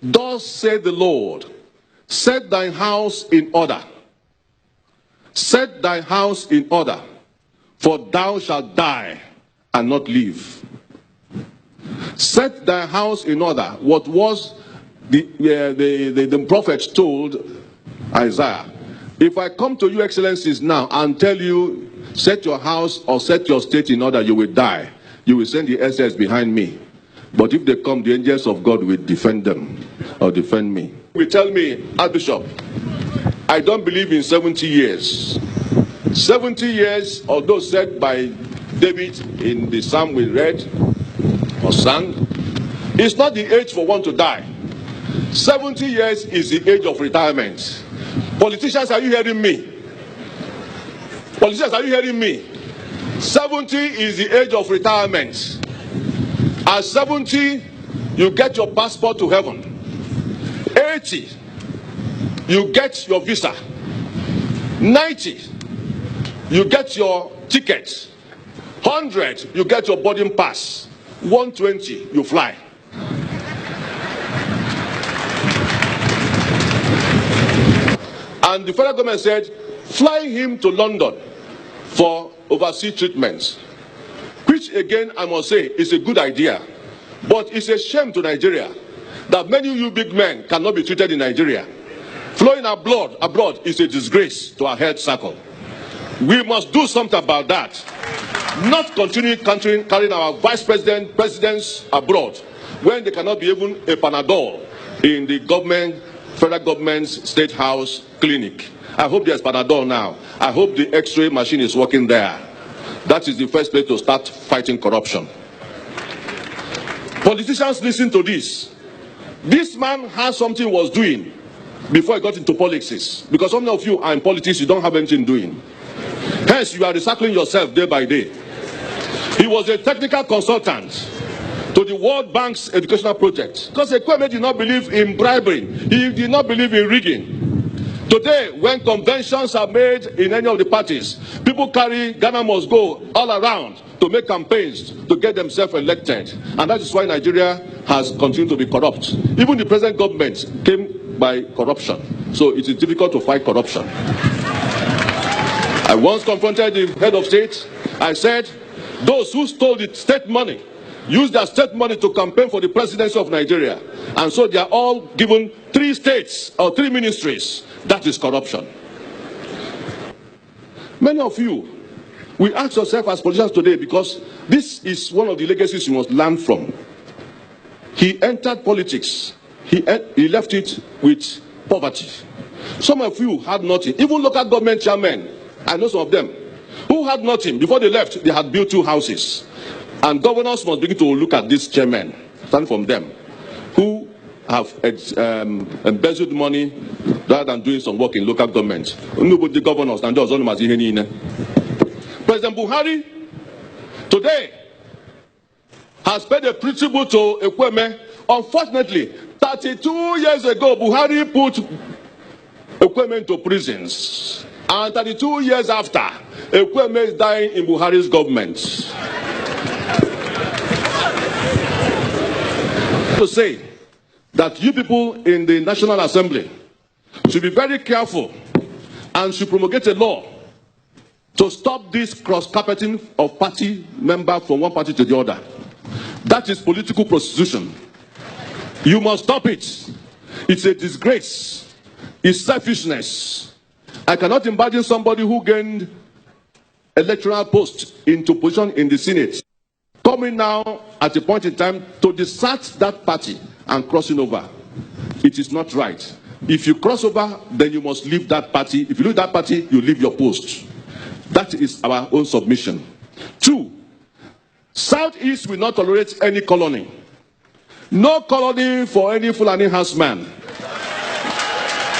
Thus said the Lord, set thy house in order. Set thy house in order, for thou shalt die and not live. Set thy house in order. What was the prophet told Isaiah? If I come to you, excellencies, now and tell you, set your house or set your state in order, you will die. You will send the SS behind me. But if they come, the angels of God will defend them or defend me. You will tell me, Archbishop, I don't believe in 70 years. 70 years, although said by David in the psalm we read or sang, it's not the age for one to die. 70 years is the age of retirement. Politicians, are you hearing me? Politicians, are you hearing me? 70 is the age of retirement. At 70, you get your passport to heaven. 80, you get your visa. 90, you get your ticket. 100, you get your boarding pass. 120, you fly. And the federal government said, fly him to London for overseas treatment. Which again, I must say, is a good idea. But it's a shame to Nigeria that many of you big men cannot be treated in Nigeria. Flowing our blood abroad is a disgrace to our health circle. We must do something about that. Not continue carrying our presidents abroad when they cannot be even a Panadol in the government, federal government's state house clinic. I hope there's Panadol now. I hope the X-ray machine is working there. That is the first place to start fighting corruption. Politicians, listen to this. This man has something he was doing before he got into politics. Because some of you are in politics, you don't have anything doing. Hence, you are recycling yourself day by day. He was a technical consultant to the World Bank's educational project. Because Ekweme did not believe in bribery. He did not believe in rigging. Today, when conventions are made in any of the parties, people carry Ghana must go all around to make campaigns to get themselves elected. And that is why Nigeria has continued to be corrupt. Even the present government came by corruption. So it is difficult to fight corruption. I once confronted the head of state. I said, those who stole the state money, used their state money to campaign for the presidency of Nigeria. And so they are all given 3 states or 3 ministries. That is corruption. Many of you, we ask yourself as politicians today, because this is one of the legacies you must learn from. He entered politics. He left it with poverty. Some of you had nothing. Even local government chairmen, I know some of them, who had nothing. Before they left, they had built 2 houses. And governors must begin to look at these chairmen, stand from them, who have embezzled money rather than doing some work in local government. Nobody governors and those on President Buhari today has paid a tribute to Ekweme. Unfortunately, 32 years ago, Buhari put Ekweme into prisons. And 32 years after, Ekweme is dying in Buhari's government. To say that you people in the National Assembly should be very careful and should promulgate a law to stop this cross-carpeting of party members from one party to the other. That is political prostitution. You must stop it. It's a disgrace. It's selfishness. I cannot imagine somebody who gained electoral post into position in the Senate coming now at a point in time to desert that party and crossing over. It is not right. If you cross over, then you must leave that party. If you leave that party, you leave your post. That is our own submission. 2, Southeast will not tolerate any colony. No colony for any Fulani herdsman.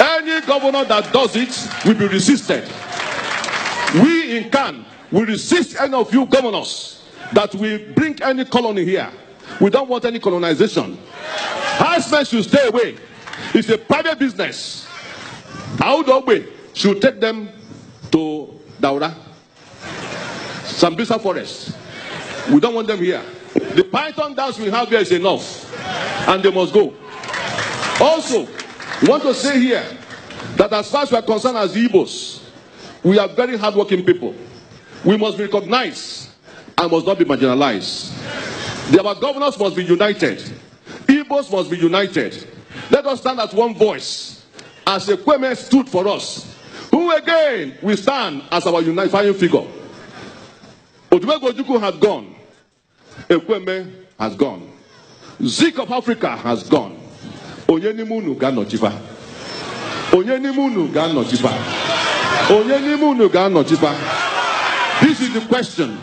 Any governor that does it will be resisted. We in Kan will resist any of you governors that will bring any colony here. We don't want any colonization. Herdsmen should stay away. It's a private business. Audogbe should take them to Daura, Sambisa Forest. We don't want them here. The python dance we have here is enough, and they must go. Also, we want to say here that as far as we are concerned as Igbos, we are very hardworking people. We must be recognized and must not be marginalized. Our governors must be united. Igbos must be united. Let us stand as one voice, as Ekweme stood for us, who again will stand as our unifying figure. Odumegwu Ojukwu has gone. Ekweme has gone. Zik of Africa has gone. Onyenimunu ga-anọchifa. Onyenimunu ga-anọchifa. Onyenimunu ga-anọchifa. This is the question.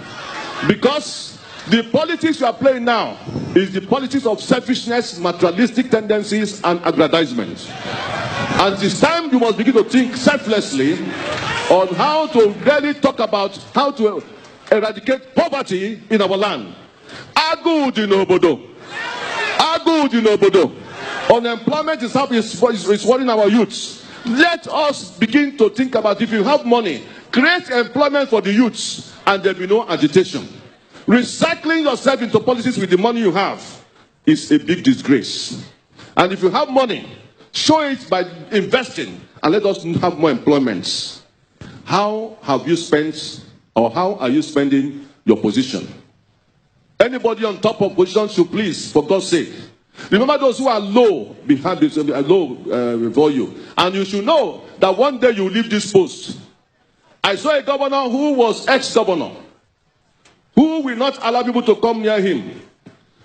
Because the politics you are playing now is the politics of selfishness, materialistic tendencies, and aggrandizement. And it's time you must begin to think selflessly on how to really talk about how to eradicate poverty in our land. Agud in obodo. Agud in obodo. Unemployment is worrying our youths. Let us begin to think about, if you have money, create employment for the youths, and there will be no agitation. Recycling yourself into policies with the money you have is a big disgrace. And if you have money, show it by investing, and let us have more employments. How have you spent, or how are you spending your position? Anybody on top of position should please, for God's sake, remember those who are low behind this, before you. And you should know that one day you will leave this post. I saw a governor who was ex-governor, who will not allow people to come near him.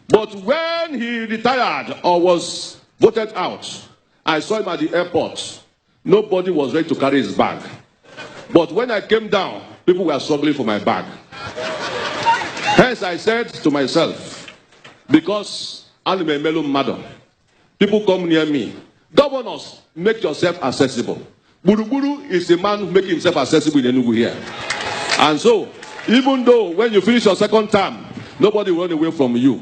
But when he retired or was voted out, I saw him at the airport. Nobody was ready to carry his bag. But when I came down, people were struggling for my bag. Hence I said to myself, because I'm a mellow madam, people come near me. Governors, make yourself accessible. Buruburu is a man who makes himself accessible in Enugu here. And so, even though when you finish your second term, nobody will run away from you.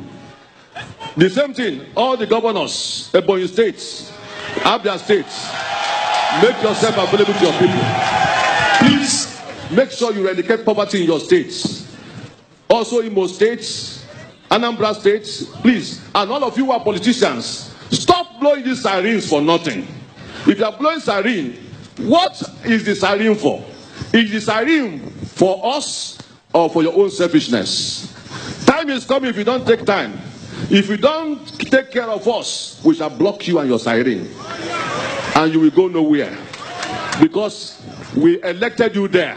The same thing, all the governors, Ebonyi states, Abia states, make yourself available to your people. Please, make sure you eradicate poverty in your states. Also Imo states, Anambra states, please, and all of you who are politicians, stop blowing these sirens for nothing. If you are blowing siren, what is the siren for? Is the siren for us or for your own selfishness? Time is coming if you don't take time. If you don't take care of us, we shall block you and your siren. And you will go nowhere. Because we elected you there.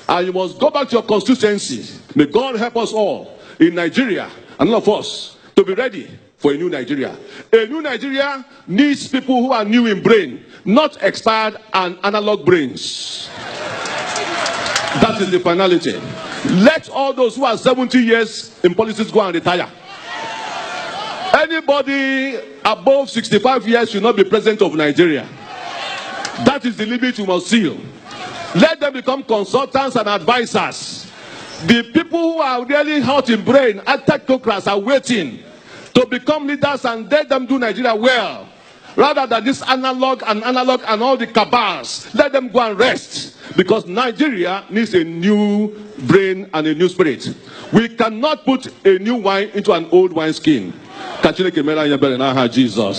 And you must go back to your constituency. May God help us all in Nigeria, and all of us, to be ready for a new Nigeria. A new Nigeria needs people who are new in brain, not expired and analog brains. That is the finality. Let all those who are 70 years in politics go and retire. Anybody above 65 years should not be president of Nigeria. That is the limit you must seal. Let them become consultants and advisors. The people who are really hot in brain, technocrats, are waiting to become leaders and let them do Nigeria well. Rather than this analog and all the cabals, let them go and rest. Because Nigeria needs a new brain and a new spirit. We cannot put a new wine into an old wineskin. Jesus.